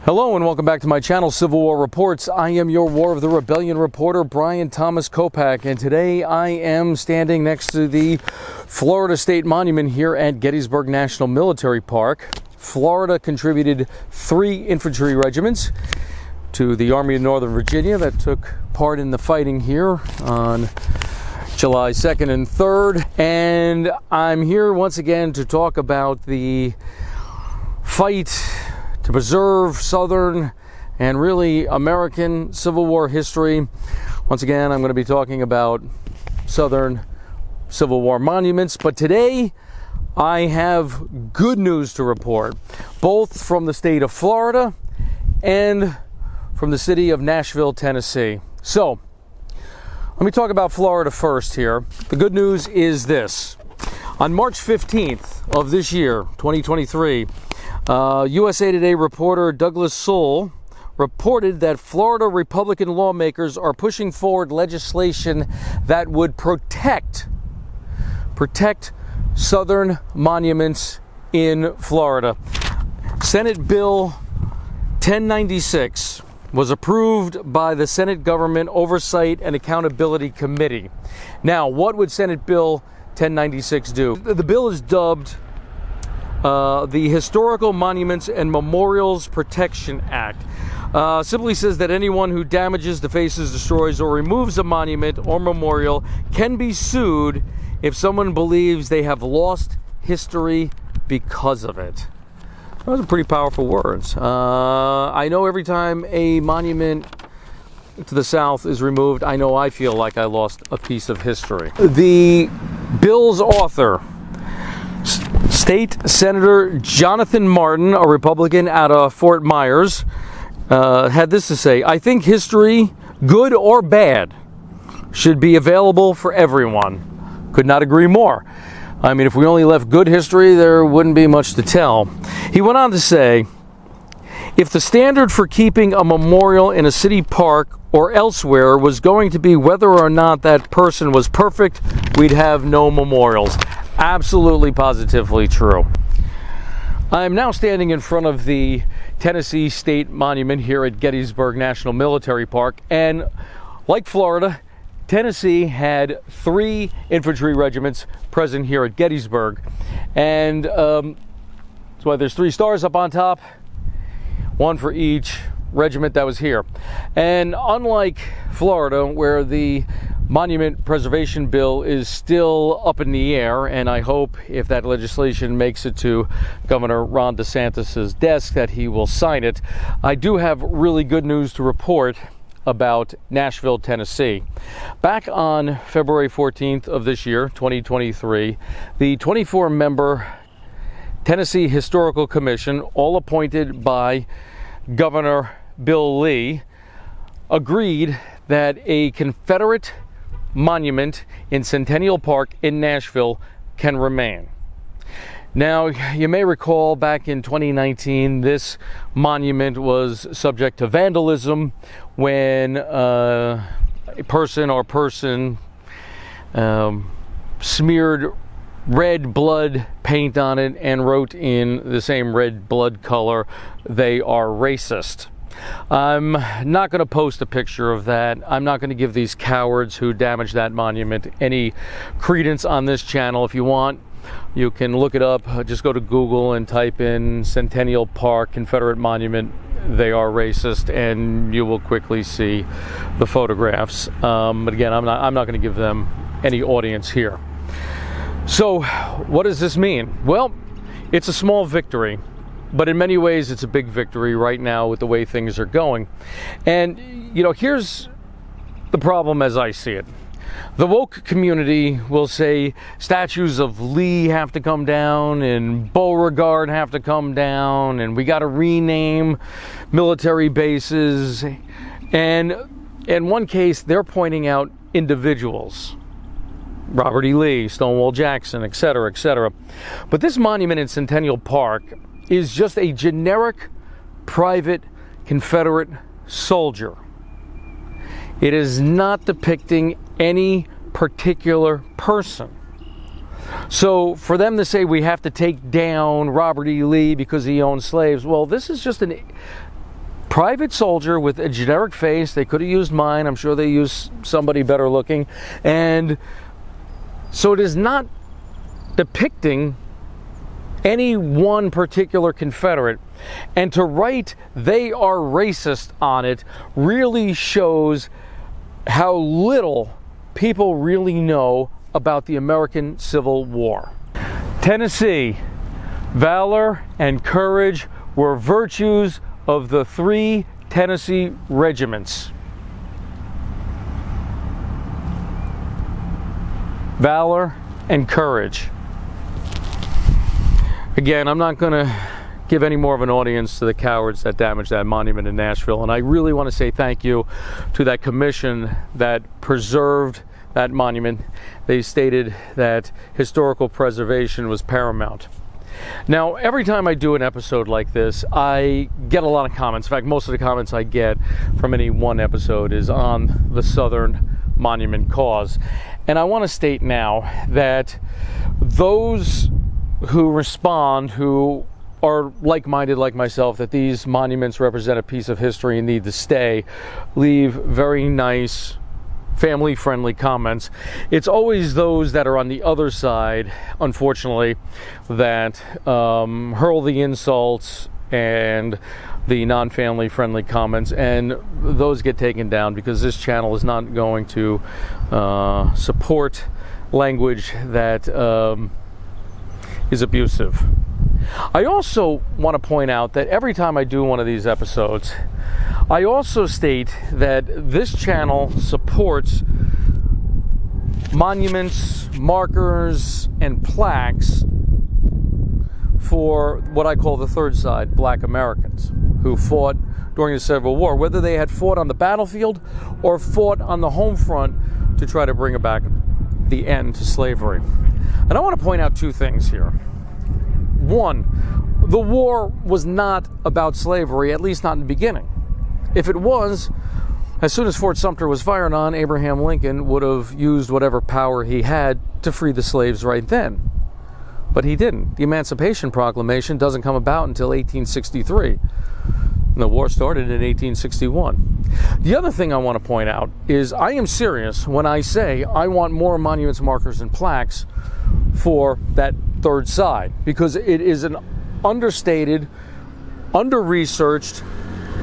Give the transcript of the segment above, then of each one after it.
Hello and welcome back to my channel, Civil War Reports. I am your War of the Rebellion reporter, Brian Thomas Kopak, and today I am standing next to the Florida State Monument here at Gettysburg National Military Park. Florida contributed 3 infantry regiments to the Army of Northern Virginia that took part in the fighting here on July 2nd and 3rd. And I'm here once again to talk about the fight to preserve Southern and really American Civil War history. Once again, I'm going to be talking about Southern Civil War monuments, but today I have good news to report, both from the state of Florida and from the city of Nashville, Tennessee. So, let me talk about Florida first here. The good news is this. On March 15th of this year, 2023, USA Today reporter Douglas Sewell reported that Florida Republican lawmakers are pushing forward legislation that would protect Southern monuments in Florida. Senate Bill 1096 was approved by the Senate Government Oversight and Accountability Committee. Now, what would Senate Bill 1096 do? The bill is dubbed the Historical Monuments and Memorials Protection Act. Simply says that anyone who damages, defaces, destroys, or removes a monument or memorial can be sued if someone believes they have lost history because of it. Those are pretty powerful words. I know every time a monument to the south is removed, I know I feel like I lost a piece of history. The bill's author, State Senator Jonathan Martin, a Republican out of Fort Myers, had this to say: I think history, good or bad, should be available for everyone. Could not agree more. I mean, if we only left good history, there wouldn't be much to tell. He went on to say, if the standard for keeping a memorial in a city park or elsewhere was going to be whether or not that person was perfect, we'd have no memorials. Absolutely, positively true. I'm now standing in front of the Tennessee State Monument here at Gettysburg National Military Park, and like Florida, Tennessee had 3 infantry regiments present here at Gettysburg, and that's why there's 3 stars up on top, 1 for each regiment that was here. And unlike Florida, where the Monument Preservation Bill is still up in the air, and I hope if that legislation makes it to Governor Ron DeSantis' desk that he will sign it, I do have really good news to report about Nashville, Tennessee. Back on February 14th of this year, 2023, the 24-member Tennessee Historical Commission, all appointed by Governor Bill Lee, agreed that a Confederate monument in Centennial Park in Nashville can remain. Now, you may recall back in 2019, this monument was subject to vandalism when a person smeared red blood paint on it and wrote in the same red blood color, "They are racist." I'm not going to post a picture of that. I'm not going to give these cowards who damaged that monument any credence on this channel. If you want, you can look it up. Just go to Google and type in Centennial Park Confederate Monument, "They are racist," and you will quickly see the photographs. But again, I'm not going to give them any audience here. So, what does this mean? Well, it's a small victory, but in many ways it's a big victory right now with the way things are going. And, you know, here's the problem as I see it. The woke community will say statues of Lee have to come down and Beauregard have to come down, and we got to rename military bases. And in one case, they're pointing out individuals. Robert E. Lee, Stonewall Jackson, etc., etc. But this monument in Centennial Park is just a generic private Confederate soldier. It is not depicting any particular person. So for them to say we have to take down Robert E. Lee because he owned slaves, well, this is just private soldier with a generic face. They could have used mine. I'm sure they used somebody better looking. And so it is not depicting any one particular Confederate. And to write "they are racist" on it really shows how little people really know about the American Civil War. Tennessee, valor and courage were virtues of the 3 Tennessee regiments. Valor and courage. Again, I'm not going to give any more of an audience to the cowards that damaged that monument in Nashville, and I really want to say thank you to that commission that preserved that monument. They stated that historical preservation was paramount. Now, every time I do an episode like this, I get a lot of comments. In fact, most of the comments I get from any one episode is on the Southern Monument cause. And I want to state now that those who respond, who are like-minded like myself, that these monuments represent a piece of history and need to stay, leave very nice, family-friendly comments. It's always those that are on the other side, unfortunately, that hurl the insults and the non-family friendly comments, and those get taken down because this channel is not going to support language that is abusive. I also want to point out that every time I do one of these episodes, I also state that this channel supports monuments, markers, and plaques for what I call the third side, Black Americans, who fought during the Civil War, whether they had fought on the battlefield or fought on the home front to try to bring about the end to slavery. And I want to point out 2 things here. One, the war was not about slavery, at least not in the beginning. If it was, as soon as Fort Sumter was fired on, Abraham Lincoln would have used whatever power he had to free the slaves right then. But he didn't. The Emancipation Proclamation doesn't come about until 1863. And the war started in 1861. The other thing I want to point out is I am serious when I say I want more monuments, markers, and plaques for that third side, because it is an understated, under-researched,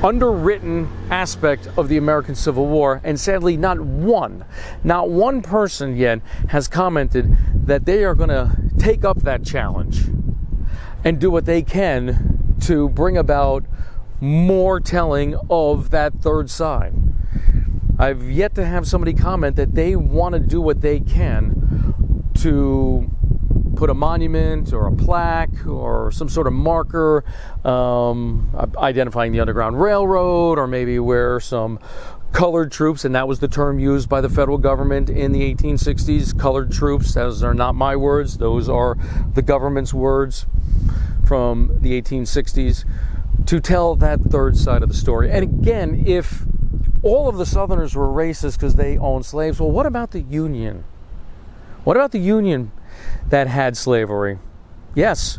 underwritten aspect of the American Civil War, and sadly not one person yet has commented that they are going to take up that challenge and do what they can to bring about more telling of that third side. I've yet to have somebody comment that they want to do what they can to put a monument or a plaque or some sort of marker identifying the Underground Railroad, or maybe where some colored troops, and that was the term used by the federal government in the 1860s, colored troops. Those are not my words, those are the government's words from the 1860s, to tell that third side of the story. And again, if all of the Southerners were racist because they owned slaves, well, what about the Union? What about the Union that had slavery? Yes,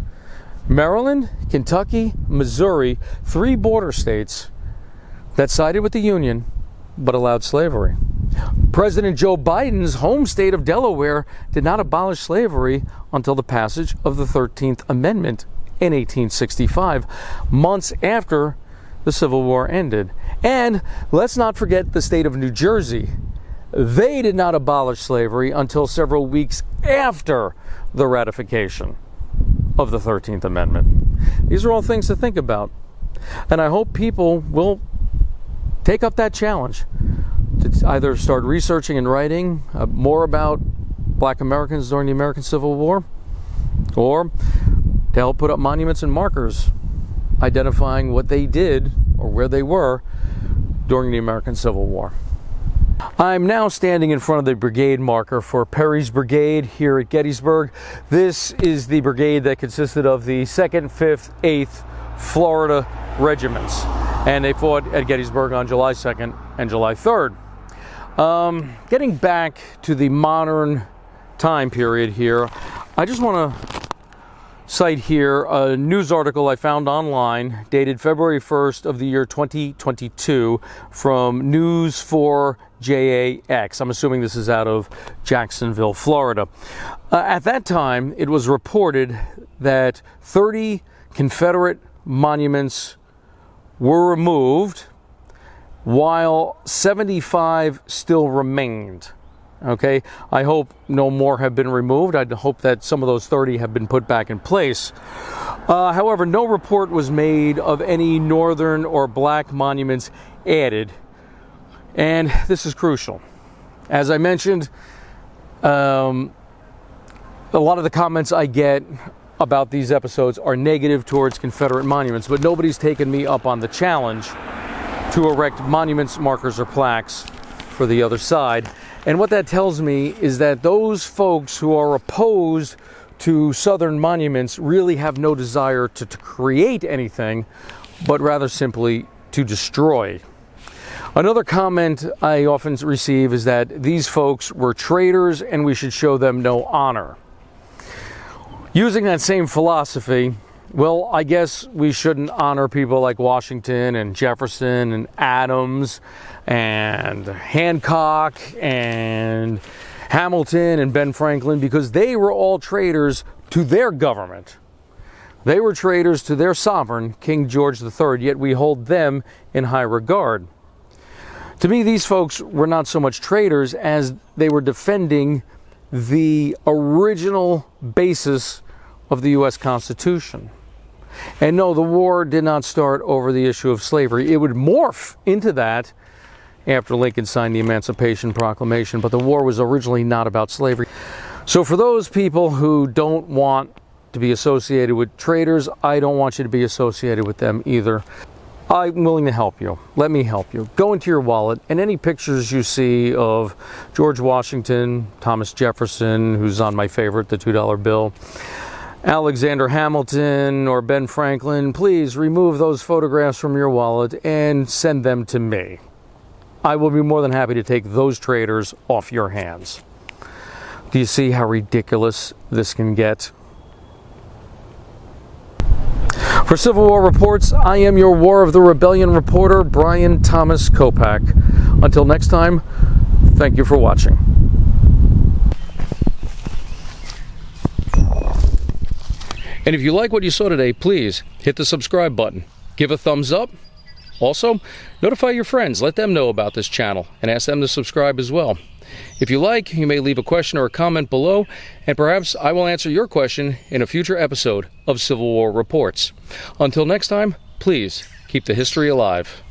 Maryland, Kentucky, Missouri, 3 border states that sided with the Union but allowed slavery. President Joe Biden's home state of Delaware did not abolish slavery until the passage of the 13th Amendment in 1865, months after the Civil War ended. And let's not forget the state of New Jersey. They did not abolish slavery until several weeks after the ratification of the 13th Amendment. These are all things to think about. And I hope people will take up that challenge to either start researching and writing more about Black Americans during the American Civil War, or to help put up monuments and markers identifying what they did or where they were during the American Civil War. I'm now standing in front of the Brigade marker for Perry's Brigade here at Gettysburg. This is the brigade that consisted of the 2nd, 5th, 8th Florida regiments, and they fought at Gettysburg on July 2nd and July 3rd. Getting back to the modern time period here, I just want to cite here a news article I found online dated February 1st of the year 2022 from News 4JAX. I'm assuming this is out of Jacksonville, Florida. At that time, it was reported that 30 Confederate monuments were removed while 75 still remained. Okay, I hope no more have been removed. I hope that some of those 30 have been put back in place. However, no report was made of any northern or black monuments added, and this is crucial. As I mentioned, a lot of the comments I get about these episodes are negative towards Confederate monuments, but nobody's taken me up on the challenge to erect monuments, markers, or plaques for the other side. And what that tells me is that those folks who are opposed to Southern monuments really have no desire to create anything, but rather simply to destroy. Another comment I often receive is that these folks were traitors and we should show them no honor. Using that same philosophy, well, I guess we shouldn't honor people like Washington and Jefferson and Adams and Hancock and Hamilton and Ben Franklin, because they were all traitors to their government. They were traitors to their sovereign, King George III, yet we hold them in high regard. To me, these folks were not so much traitors as they were defending the original basis of the U.S. Constitution. And no, the war did not start over the issue of slavery. It would morph into that after Lincoln signed the Emancipation Proclamation, but the war was originally not about slavery. So for those people who don't want to be associated with traitors, I don't want you to be associated with them either. I'm willing to help you. Let me help you. Go into your wallet, and any pictures you see of George Washington, Thomas Jefferson, who's on my favorite, the $2 bill, Alexander Hamilton, or Ben Franklin, please remove those photographs from your wallet and send them to me. I will be more than happy to take those traitors off your hands. Do you see how ridiculous this can get? For Civil War Reports, I am your War of the Rebellion reporter, Brian Thomas Kopak. Until next time, thank you for watching. And if you like what you saw today, please hit the subscribe button. Give a thumbs up. Also, notify your friends. Let them know about this channel and ask them to subscribe as well. If you like, you may leave a question or a comment below, and perhaps I will answer your question in a future episode of Civil War Reports. Until next time, please keep the history alive.